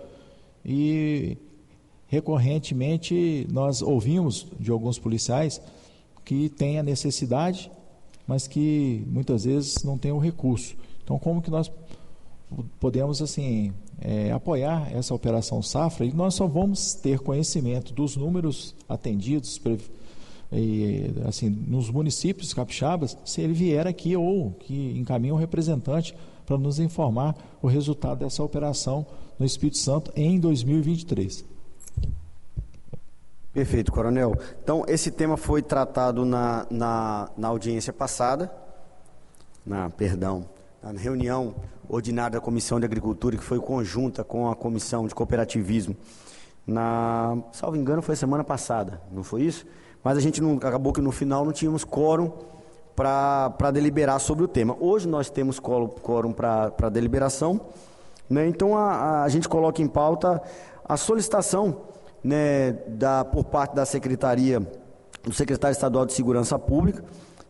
[SPEAKER 4] e recorrentemente nós ouvimos de alguns policiais que têm a necessidade, mas que muitas vezes não tem o recurso. Então, como que nós podemos assim apoiar essa Operação Safra? E nós só vamos ter conhecimento dos números atendidos assim, nos municípios capixabas se ele vier aqui ou que encaminhe um representante para nos informar o resultado dessa operação no Espírito Santo em 2023.
[SPEAKER 2] Perfeito, coronel. Então, esse tema foi tratado na audiência passada, na reunião ordinária da Comissão de Agricultura, que foi conjunta com a Comissão de Cooperativismo, salvo engano, foi semana passada, não foi isso? Mas a gente acabou que no final não tínhamos quórum para deliberar sobre o tema. Hoje nós temos quórum para deliberação, né? Então a gente coloca em pauta a solicitação, né, por parte da Secretaria, do Secretário Estadual de Segurança Pública,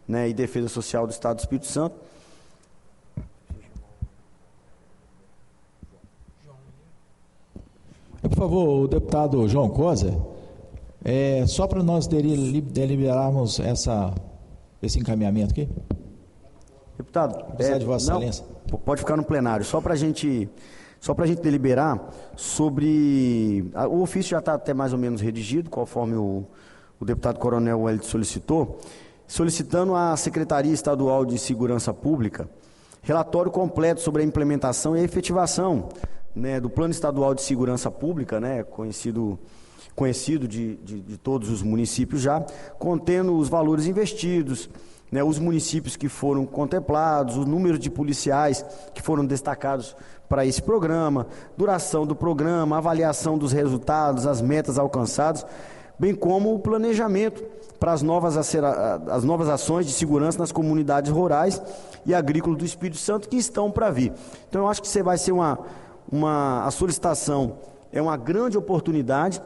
[SPEAKER 2] né, e Defesa Social do Estado do Espírito Santo,
[SPEAKER 4] Por favor, o deputado João Coser, só para nós deliberarmos esse encaminhamento aqui.
[SPEAKER 2] Deputado,
[SPEAKER 4] de Vossa Excelência.
[SPEAKER 2] Pode ficar no plenário, só para a gente deliberar sobre... O ofício já está até mais ou menos redigido, conforme o deputado Coronel Wellington solicitou, solicitando à Secretaria Estadual de Segurança Pública relatório completo sobre a implementação e a efetivação, né, do Plano Estadual de Segurança Pública, né, conhecido de todos os municípios já, contendo os valores investidos, né, os municípios que foram contemplados, o número de policiais que foram destacados para esse programa, duração do programa, avaliação dos resultados, as metas alcançadas, bem como o planejamento para as novas ações de segurança nas comunidades rurais e agrícolas do Espírito Santo que estão para vir. Então, eu acho que você vai ser a solicitação é uma grande oportunidade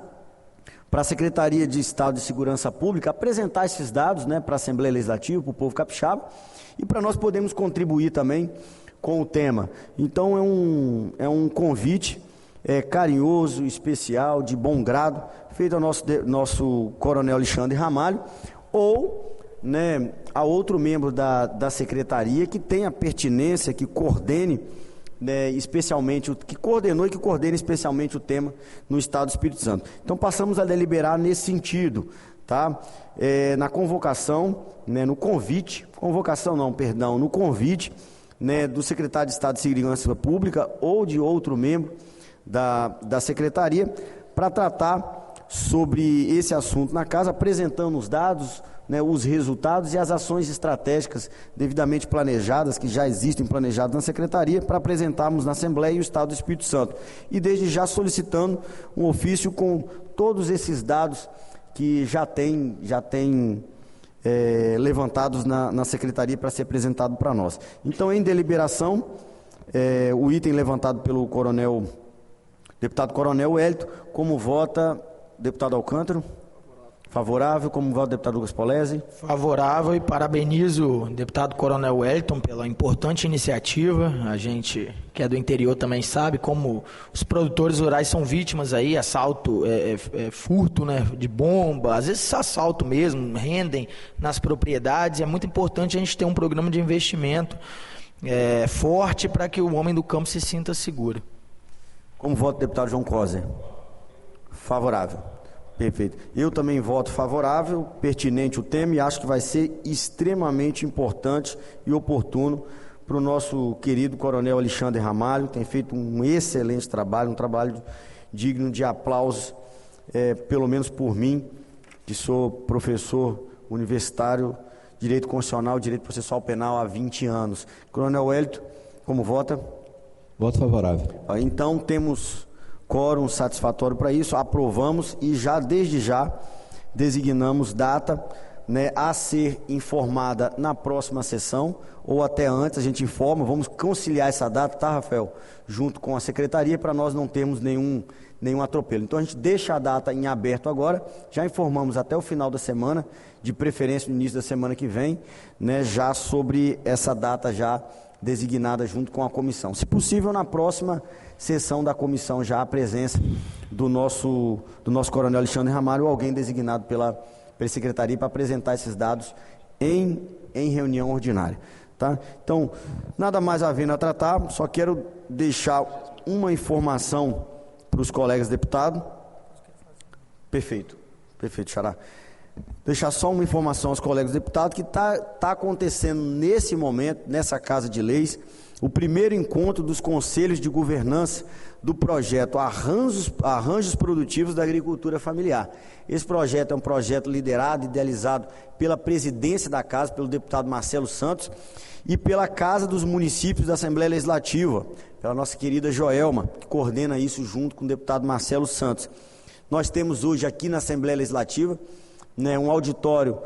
[SPEAKER 2] para a Secretaria de Estado de Segurança Pública apresentar esses dados, né, para a Assembleia Legislativa, para o povo capixaba, e para nós podermos contribuir também com o tema. Então é um convite carinhoso, especial, de bom grado, feito ao nosso coronel Alexandre Ramalho, ou, né, a outro membro da Secretaria que tenha pertinência, que coordene, né, especialmente, que coordenou e que coordene especialmente o tema no Estado do Espírito Santo. Então passamos a deliberar nesse sentido, tá? Na convocação, né, no convite, no convite, né, do secretário de Estado de Segurança Pública ou de outro membro da Secretaria para tratar sobre esse assunto na casa, apresentando os dados, né, os resultados e as ações estratégicas devidamente planejadas, que já existem planejadas na Secretaria, para apresentarmos na Assembleia e o Estado do Espírito Santo. E desde já solicitando um ofício com todos esses dados que já tem levantados na Secretaria para ser apresentado para nós. Então, em deliberação, o item levantado pelo deputado Coronel Wellington, como vota, deputado Alcântara? Favorável. Como vota o deputado Lucas Polezi?
[SPEAKER 3] Favorável, e parabenizo o deputado Coronel Wellington pela importante iniciativa. A gente que é do interior também sabe como os produtores rurais são vítimas aí, assalto, furto, né, de bomba, às vezes assalto mesmo, rendem nas propriedades. É muito importante a gente ter um programa de investimento forte para que o homem do campo se sinta seguro.
[SPEAKER 2] Como vota o deputado João Coser? Favorável. Perfeito. Eu também voto favorável, pertinente o tema, e acho que vai ser extremamente importante e oportuno para o nosso querido Coronel Alexandre Ramalho, que tem feito um excelente trabalho, um trabalho digno de aplausos, pelo menos por mim, que sou professor universitário, Direito Constitucional, Direito Processual Penal há 20 anos. Coronel Wellington, como vota?
[SPEAKER 4] Voto favorável.
[SPEAKER 2] Então temos quórum satisfatório para isso, aprovamos e desde já designamos data, né, a ser informada na próxima sessão ou até antes. A gente informa, vamos conciliar essa data, tá, Rafael? Junto com a secretaria, para nós não termos nenhum atropelo. Então a gente deixa a data em aberto agora, já informamos até o final da semana, de preferência no início da semana que vem, né, já sobre essa data já designada junto com a comissão. Se possível, na próxima sessão da comissão, já a presença do nosso Coronel Alexandre Ramalho, ou alguém designado pela secretaria para apresentar esses dados em reunião ordinária. Tá? Então, nada mais havendo a tratar, só quero deixar uma informação para os colegas deputados. Perfeito, Xará. Deixar só uma informação aos colegas deputados que está acontecendo nesse momento, nessa Casa de Leis, o primeiro encontro dos conselhos de governança do projeto Arranjos Produtivos da Agricultura Familiar. Esse projeto é um projeto liderado e idealizado pela presidência da Casa, pelo deputado Marcelo Santos, e pela Casa dos Municípios da Assembleia Legislativa, pela nossa querida Joelma, que coordena isso junto com o deputado Marcelo Santos. Nós temos hoje aqui na Assembleia Legislativa, né, um auditório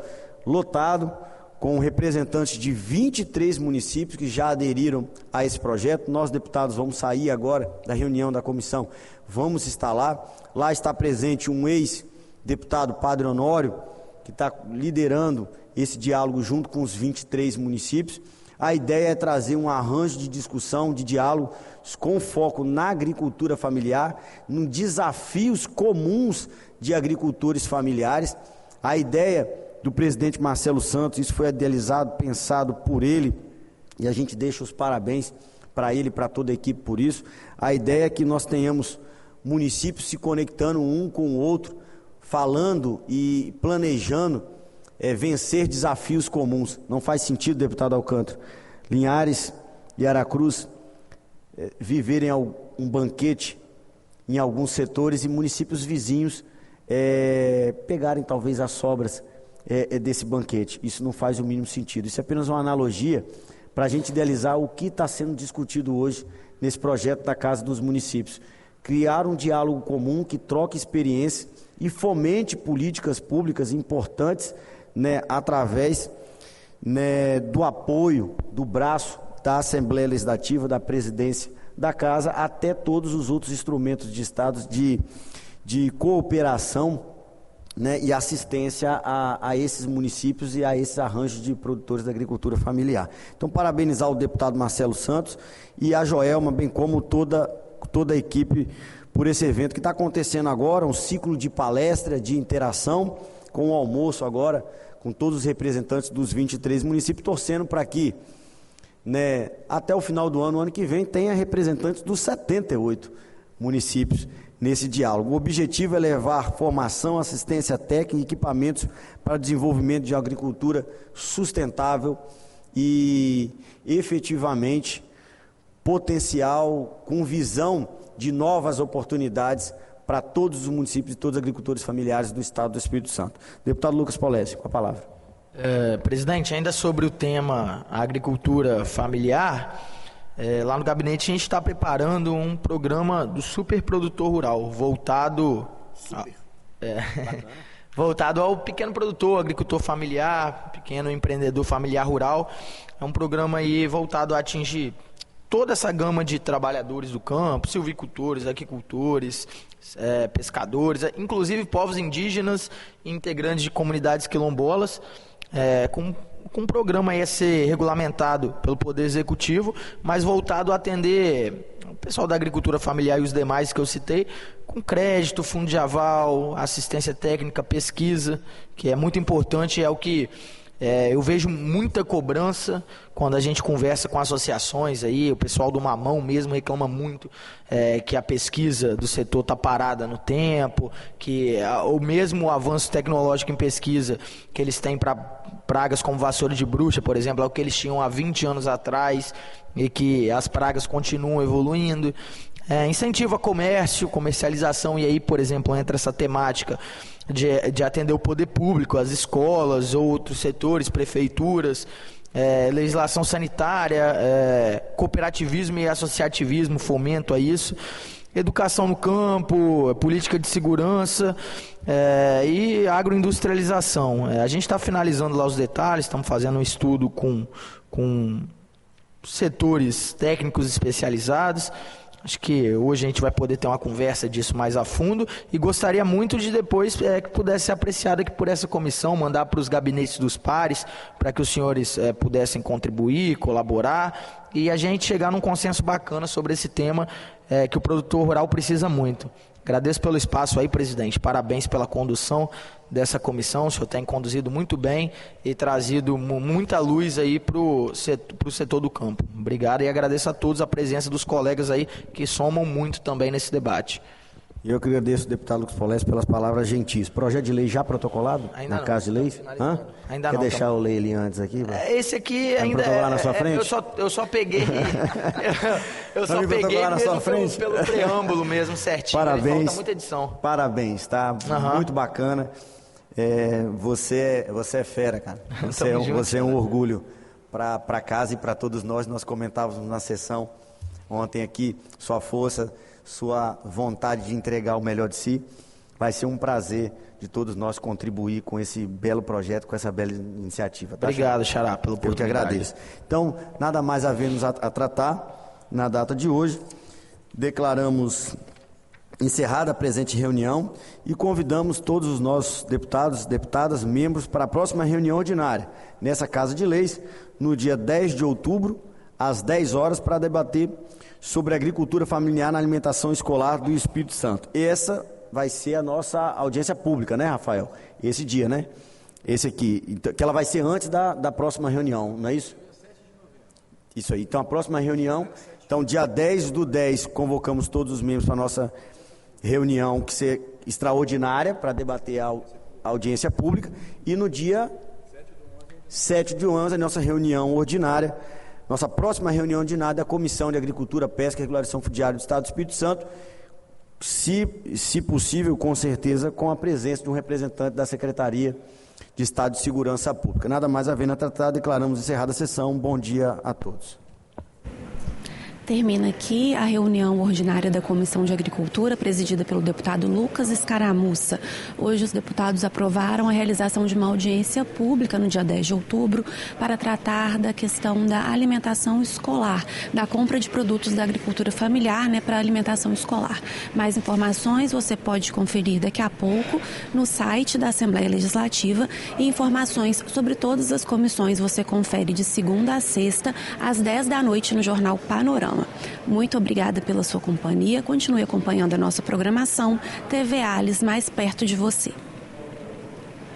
[SPEAKER 2] lotado, com representantes de 23 municípios que já aderiram a esse projeto. Nós, deputados, vamos sair agora da reunião da comissão, vamos estar lá. Lá está presente um ex-deputado, Padre Honório, que está liderando esse diálogo junto com os 23 municípios. A ideia é trazer um arranjo de discussão, de diálogo, com foco na agricultura familiar, em desafios comuns de agricultores familiares. A ideia do presidente Marcelo Santos, isso foi idealizado, pensado por ele, e a gente deixa os parabéns para ele e para toda a equipe por isso. A ideia é que nós tenhamos municípios se conectando um com o outro, falando e planejando vencer desafios comuns. Não faz sentido, deputado Alcântara, Linhares e Aracruz viverem um banquete em alguns setores e municípios vizinhos pegarem talvez as sobras desse banquete. Isso não faz o mínimo sentido. Isso é apenas uma analogia para a gente idealizar o que está sendo discutido hoje nesse projeto da Casa dos Municípios. Criar um diálogo comum que troque experiências e fomente políticas públicas importantes, né, através, né, do apoio, do braço da Assembleia Legislativa, da presidência da Casa, até todos os outros instrumentos de Estado de cooperação, né, e assistência a esses municípios e a esses arranjos de produtores da agricultura familiar. Então, parabenizar o deputado Marcelo Santos e a Joelma, bem como toda a equipe, por esse evento que está acontecendo agora, um ciclo de palestra, de interação, com o almoço agora, com todos os representantes dos 23 municípios, torcendo para que, né, até o final do ano que vem, tenha representantes dos 78 municípios nesse diálogo. O objetivo é levar formação, assistência técnica e equipamentos para o desenvolvimento de agricultura sustentável e efetivamente potencial, com visão de novas oportunidades para todos os municípios e todos os agricultores familiares do Estado do Espírito Santo. Deputado Lucas Polezi, com a palavra.
[SPEAKER 3] Presidente, ainda sobre o tema agricultura familiar, lá no gabinete a gente está preparando um programa do superprodutor rural, voltado ao pequeno produtor, agricultor familiar, pequeno empreendedor familiar rural. É um programa aí voltado a atingir toda essa gama de trabalhadores do campo, silvicultores, aquicultores, pescadores, inclusive povos indígenas e integrantes de comunidades quilombolas, com um programa aí a ser regulamentado pelo Poder Executivo, mas voltado a atender o pessoal da agricultura familiar e os demais que eu citei, com crédito, fundo de aval, assistência técnica, pesquisa, que é muito importante, é o que eu vejo muita cobrança quando a gente conversa com associações aí, o pessoal do Mamão mesmo reclama muito que a pesquisa do setor está parada no tempo, que o mesmo avanço tecnológico em pesquisa que eles têm para pragas como vassoura de bruxa, por exemplo, é o que eles tinham há 20 anos atrás e que as pragas continuam evoluindo. Incentiva comércio, comercialização, e aí, por exemplo, entra essa temática de atender o poder público, as escolas, outros setores, prefeituras, legislação sanitária, cooperativismo e associativismo, fomento a isso, educação no campo, política de segurança e agroindustrialização. A gente está finalizando lá os detalhes, estamos fazendo um estudo com setores técnicos especializados. Acho que hoje a gente vai poder ter uma conversa disso mais a fundo e gostaria muito de depois que pudesse ser apreciado aqui por essa comissão, mandar para os gabinetes dos pares, para que os senhores pudessem contribuir, colaborar e a gente chegar num consenso bacana sobre esse tema que o produtor rural precisa muito. Agradeço pelo espaço aí, presidente. Parabéns pela condução dessa comissão. O senhor tem conduzido muito bem e trazido muita luz aí para o setor do campo. Obrigado e agradeço a todos a presença dos colegas aí que somam muito também nesse debate.
[SPEAKER 2] Eu que agradeço, deputado Lucas Polés, pelas palavras gentis. Projeto de lei já protocolado?
[SPEAKER 3] Ainda
[SPEAKER 2] na
[SPEAKER 3] não,
[SPEAKER 2] Casa de Leis?
[SPEAKER 3] Ainda
[SPEAKER 2] Quer
[SPEAKER 3] não.
[SPEAKER 2] deixar eu ler ele antes aqui?
[SPEAKER 3] Esse aqui ainda
[SPEAKER 2] protocolar na sua frente?
[SPEAKER 3] Eu só peguei. eu só peguei
[SPEAKER 2] na sua frente?
[SPEAKER 3] Pelo preâmbulo mesmo, certinho.
[SPEAKER 2] Parabéns.
[SPEAKER 3] Falta muita edição.
[SPEAKER 2] Parabéns, tá? Muito bacana. Você é fera, cara. Você é um orgulho para casa e para todos nós. Nós comentávamos na sessão ontem aqui, sua força, sua vontade de entregar o melhor de si. Vai ser um prazer de todos nós contribuir com esse belo projeto, com essa bela iniciativa. Tá?
[SPEAKER 3] Obrigado, Xará, pela oportunidade.
[SPEAKER 2] Eu que agradeço. Então, nada mais havemos a tratar na data de hoje. Declaramos encerrada a presente reunião e convidamos todos os nossos deputados, deputadas, membros para a próxima reunião ordinária, nessa Casa de Leis, no dia 10 de outubro, às 10 horas, para debater sobre agricultura familiar na alimentação escolar do Espírito Santo. Essa vai ser a nossa audiência pública, né, Rafael? Esse dia, né? Esse aqui, que ela vai ser antes da próxima reunião, não é isso? Isso aí. Então, a próxima reunião, então, dia 10/10, convocamos todos os membros para a nossa reunião, que ser extraordinária, para debater a audiência pública, e no dia 7/11, a nossa reunião ordinária. Nossa próxima reunião ordinária da Comissão de Agricultura, Pesca e Regularização Fundiária do Estado do Espírito Santo, se possível, com certeza, com a presença de um representante da Secretaria de Estado de Segurança Pública. Nada mais havendo a tratar, declaramos encerrada a sessão. Bom dia a todos.
[SPEAKER 1] Termina aqui a reunião ordinária da Comissão de Agricultura, presidida pelo deputado Lucas Escaramussa. Hoje os deputados aprovaram a realização de uma audiência pública no dia 10 de outubro para tratar da questão da alimentação escolar, da compra de produtos da agricultura familiar, para alimentação escolar. Mais informações você pode conferir daqui a pouco no site da Assembleia Legislativa, e informações sobre todas as comissões você confere de segunda a sexta, às 10 da noite no Jornal Panorama. Muito obrigada pela sua companhia. Continue acompanhando a nossa programação. TV Alice, mais perto de você.